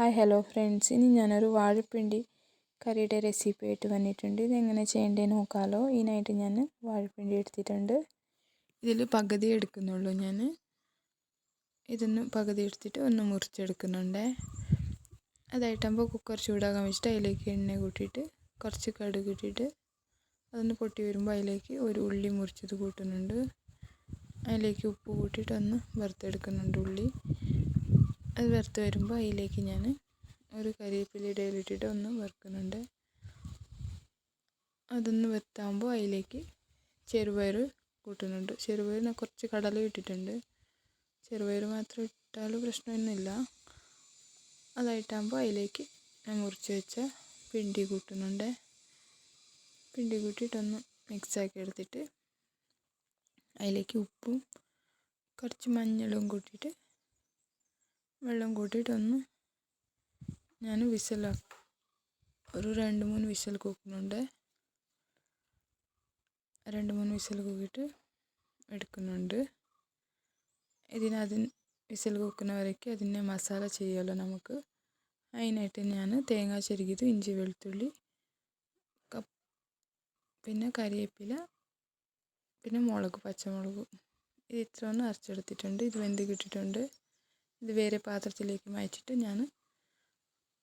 Hi hello friends, ഇനി ഞാനൊരു വാഴപ്പിണ്ടി കറിയുടെ റെസിപ്പി ആയിട്ട് വന്നിട്ടുണ്ട്. ഇതെങ്ങനെ ചെയ്യേണ്ടതെന്ന് നോക്കാമല്ലോ. ഇതിനായിട്ട് ഞാൻ വാഴപ്പിണ്ടി എടുത്തിട്ടുണ്ട്. ഇതിൽ പകുതി എടുക്കുന്നുള്ളൂ. ഞാൻ ഇതൊന്ന് പകുതി എടുത്തിട്ട് ഒന്ന് മുറിച്ചെടുക്കുന്നുണ്ട്. അതായിട്ടാകുമ്പോൾ കുക്കർ ചൂടാകാൻ വെച്ചിട്ട് അതിലേക്ക് എണ്ണ കൂട്ടിയിട്ട് കുറച്ച് കടുക് ഇട്ടിട്ട് അതൊന്ന് പൊട്ടി വരുമ്പോൾ അതിലേക്ക് ഒരു ഉള്ളി മുറിച്ചത് കൂട്ടുന്നുണ്ട്. അതിലേക്ക് ഉപ്പ് കൂട്ടിയിട്ട് ഒന്ന് വറുത്തെടുക്കുന്നുണ്ട് ഉള്ളി. അത് വറുത്ത് വരുമ്പോൾ അതിലേക്ക് ഞാൻ ഒരു കരിവേപ്പിലയുടെ ഇട്ടിട്ട് ഒന്ന് വറുക്കുന്നുണ്ട്. അതൊന്ന് വറുത്താകുമ്പോൾ അതിലേക്ക് ചെറുപയർ കൂട്ടുന്നുണ്ട്. ചെറുപയറിന് കുറച്ച് കടല ഇട്ടിട്ടുണ്ട്. ചെറുപയർ മാത്രം ഇട്ടാൽ പ്രശ്നമൊന്നുമില്ല. അതായിട്ടാകുമ്പോൾ അതിലേക്ക് ഞാൻ മുറിച്ച് വെച്ച പിണ്ടി കൂട്ടുന്നുണ്ട്. പിണ്ടി കൂട്ടിയിട്ടൊന്ന് മിക്സാക്കി എടുത്തിട്ട് അതിലേക്ക് ഉപ്പും കുറച്ച് മഞ്ഞളും കൂട്ടിയിട്ട് വെള്ളം കൂട്ടിയിട്ടൊന്ന് ഞാൻ ഒരു 2-3 വിസിൽ കൂക്കുന്നുണ്ട്. 2-3 വിസിൽ കൂക്കിയിട്ട് എടുക്കുന്നുണ്ട്. വിസിൽ കൂക്കുന്നവരേക്ക് അതിനെ മസാല ചെയ്യുമല്ലോ നമുക്ക്. അതിനായിട്ട് ഞാൻ തേങ്ങ ചെരുകിയത്, ഇഞ്ചി വെളുത്തുള്ളി, പിന്നെ കരിവേപ്പില, പിന്നെ പച്ചമുളക് ഇത് ഇത്ര ഒന്ന് അരച്ചെടുത്തിട്ടുണ്ട്. ഇത് വെന്ത് കിട്ടിയിട്ടുണ്ട്. ഇത് വേറെ പാത്രത്തിലേക്ക് മാറ്റിയിട്ട് ഞാൻ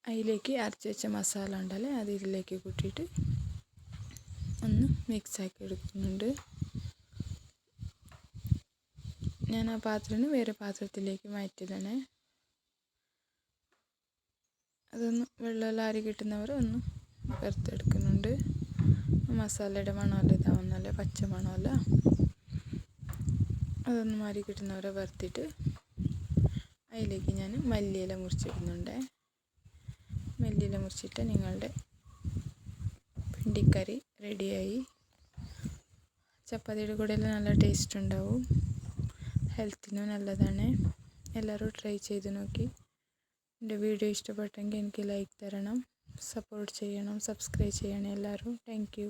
അതിലേക്ക് അരച്ച് വെച്ച മസാല ഉണ്ടല്ലേ അത് ഇതിലേക്ക് കൂട്ടിയിട്ട് ഒന്ന് മിക്സാക്കി എടുക്കുന്നുണ്ട്. ഞാൻ ആ പാത്രം വേറെ പാത്രത്തിലേക്ക് മാറ്റിയതാണ്. അതൊന്ന് വെള്ളമെല്ലാം ആറി കിട്ടുന്നവരെ ഒന്ന് വറുത്തെടുക്കുന്നുണ്ട്. മസാലയുടെ മണമല്ല ഇതാവുന്നല്ലേ, പച്ച മണമല്ല. അതൊന്ന് മാറി കിട്ടുന്നവരെ വറുത്തിട്ട് അതിലേക്ക് ഞാൻ മല്ലിയില മുറിച്ചിടുന്നുണ്ട്. മല്ലിയില മുറിച്ചിട്ട് നിങ്ങളുടെ പിണ്ടിക്കറി റെഡിയായി. ചപ്പാത്തിയുടെ കൂടെ എല്ലാം നല്ല ടേസ്റ്റ് ഉണ്ടാവും. ഹെൽത്തിനും നല്ലതാണ്. എല്ലാവരും ട്രൈ ചെയ്ത് നോക്കി. എൻ്റെ വീഡിയോ ഇഷ്ടപ്പെട്ടെങ്കിൽ എനിക്ക് ലൈക്ക് തരണം, സപ്പോർട്ട് ചെയ്യണം, സബ്സ്ക്രൈബ് ചെയ്യണം എല്ലാവരും. Thank you.